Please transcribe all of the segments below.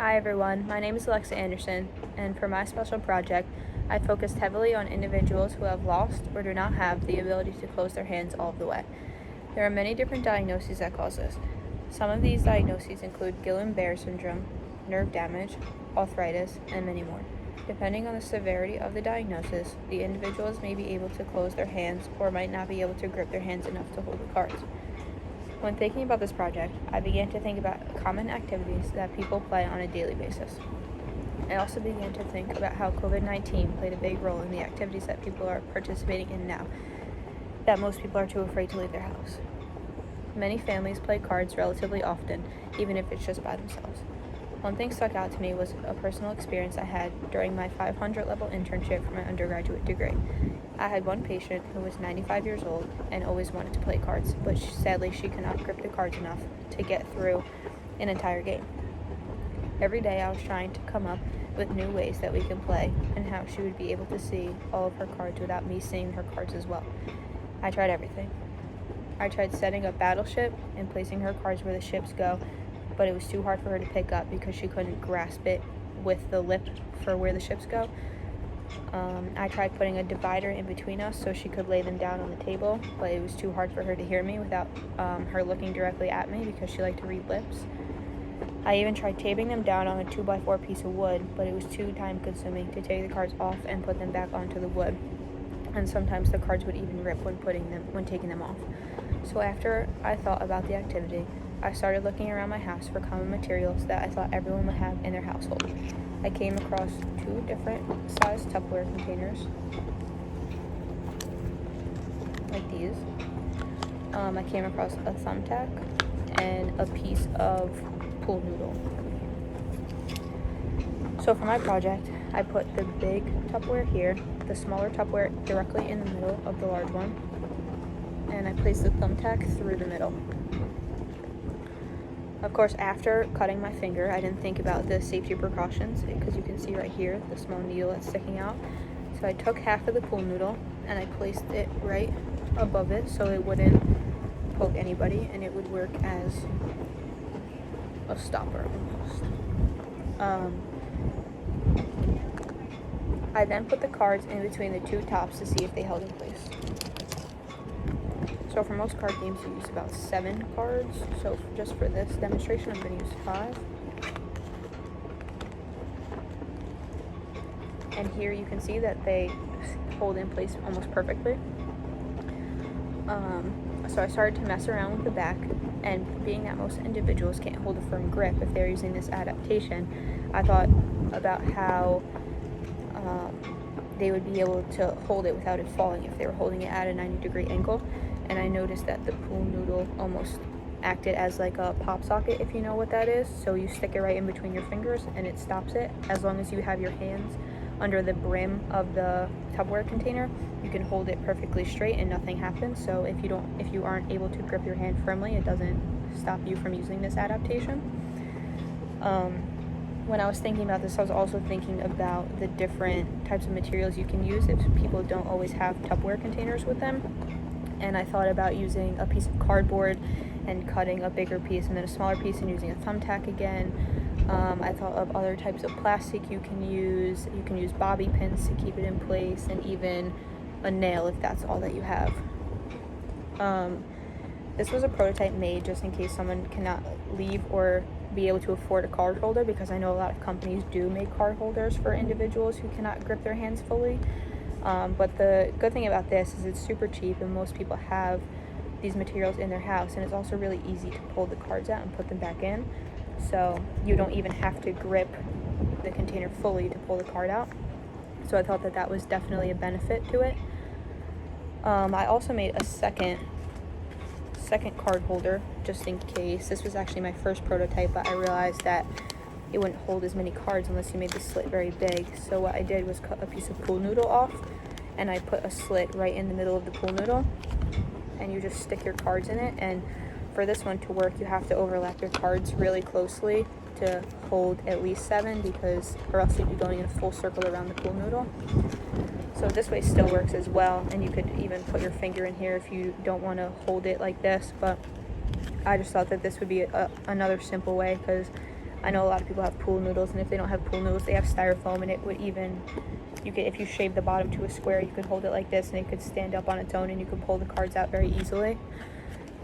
Hi everyone, my name is Alexa Anderson, and for my special project, I focused heavily on individuals who have lost or do not have the ability to close their hands all of the way. There are many different diagnoses that cause this. Some of these diagnoses include Guillain-Barré syndrome, nerve damage, arthritis, and many more. Depending on the severity of the diagnosis, the individuals may be able to close their hands or might not be able to grip their hands enough to hold the cards. When thinking about this project, I began to think about common activities that people play on a daily basis. I also began to think about how COVID-19 played a big role in the activities that people are participating in now, that most people are too afraid to leave their house. Many families play cards relatively often, even if it's just by themselves. One thing stuck out to me was a personal experience I had during my 500 level internship for my undergraduate degree. I had one patient who was 95 years old and always wanted to play cards, but sadly she could not grip the cards enough to get through an entire game. Every day I was trying to come up with new ways that we can play and how she would be able to see all of her cards without me seeing her cards as well. I tried everything. I tried setting up Battleship and placing her cards where the ships go, but it was too hard for her to pick up because she couldn't grasp it with the lip for where the ships go. I tried putting a divider in between us so she could lay them down on the table, but it was too hard for her to hear me without her looking directly at me because she liked to read lips. I even tried taping them down on a 2x4 piece of wood, but it was too time consuming to take the cards off and put them back onto the wood. And sometimes the cards would even rip when taking them off. So after I thought about the activity, I started looking around my house for common materials that I thought everyone would have in their household. I came across 2 different size Tupperware containers, like these. I came across a thumbtack and a piece of pool noodle. So for my project, I put the big Tupperware here, the smaller Tupperware directly in the middle of the large one, and I placed the thumbtack through the middle. Of course, after cutting my finger, I didn't think about the safety precautions because you can see right here the small needle that's sticking out. So I took half of the pool noodle and I placed it right above it so it wouldn't poke anybody and it would work as a stopper almost. I then put the cards in between the 2 tops to see if they held in place. So for most card games, you use about 7 cards. So just for this demonstration, I'm going to use 5. And here you can see that they hold in place almost perfectly. So I started to mess around with the back, and being that most individuals can't hold a firm grip if they're using this adaptation, I thought about how they would be able to hold it without it falling if they were holding it at a 90-degree angle. And I noticed that the pool noodle almost acted as like a pop socket, if you know what that is. So you stick it right in between your fingers and it stops it. As long as you have your hands under the brim of the Tupperware container, you can hold it perfectly straight and nothing happens. So if you aren't able to grip your hand firmly, it doesn't stop you from using this adaptation. When I was thinking about this, I was also thinking about the different types of materials you can use if people don't always have Tupperware containers with them. And I thought about using a piece of cardboard and cutting a bigger piece and then a smaller piece and using a thumbtack again. I thought of other types of plastic you can use. You can use bobby pins to keep it in place, and even a nail if that's all that you have. This was a prototype made just in case someone cannot leave or be able to afford a card holder, because I know a lot of companies do make card holders for individuals who cannot grip their hands fully. But the good thing about this is it's super cheap and most people have these materials in their house, and it's also really easy to pull the cards out and put them back in. So you don't even have to grip the container fully to pull the card out. So I thought that that was definitely a benefit to it. I also made a second card holder just in case. This was actually my first prototype, but I realized that it wouldn't hold as many cards unless you made the slit very big. So what I did was cut a piece of pool noodle off, and I put a slit right in the middle of the pool noodle, and you just stick your cards in it. And for this one to work, you have to overlap your cards really closely to hold at least 7, or else you'd be going in a full circle around the pool noodle. So this way still works as well, and you could even put your finger in here if you don't want to hold it like this, but I just thought that this would be another simple way, because I know a lot of people have pool noodles, and if they don't have pool noodles, they have styrofoam, and it would even, you could, if you shave the bottom to a square, you could hold it like this, and it could stand up on its own, and you could pull the cards out very easily.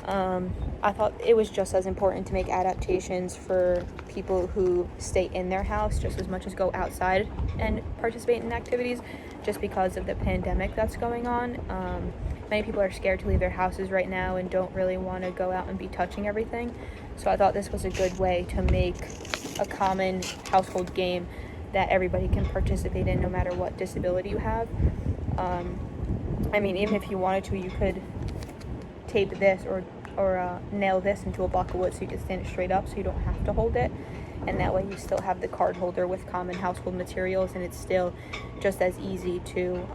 I thought it was just as important to make adaptations for people who stay in their house just as much as go outside and participate in activities, just because of the pandemic that's going on. Many people are scared to leave their houses right now and don't really want to go out and be touching everything. So I thought this was a good way to make a common household game that everybody can participate in no matter what disability you have. I mean, even if you wanted to, you could tape this or nail this into a block of wood so you can stand it straight up so you don't have to hold it, and that way you still have the card holder with common household materials, and it's still just as easy to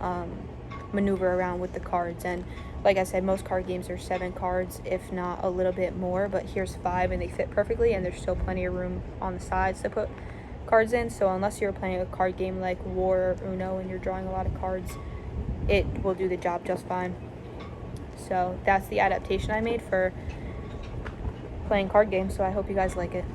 maneuver around with the cards. And like I said, most card games are 7 cards, if not a little bit more, but here's 5 and they fit perfectly, and there's still plenty of room on the sides to put cards in. So unless you're playing a card game like War or Uno and you're drawing a lot of cards, it will do the job just fine. So that's the adaptation I made for playing card games, so I hope you guys like it.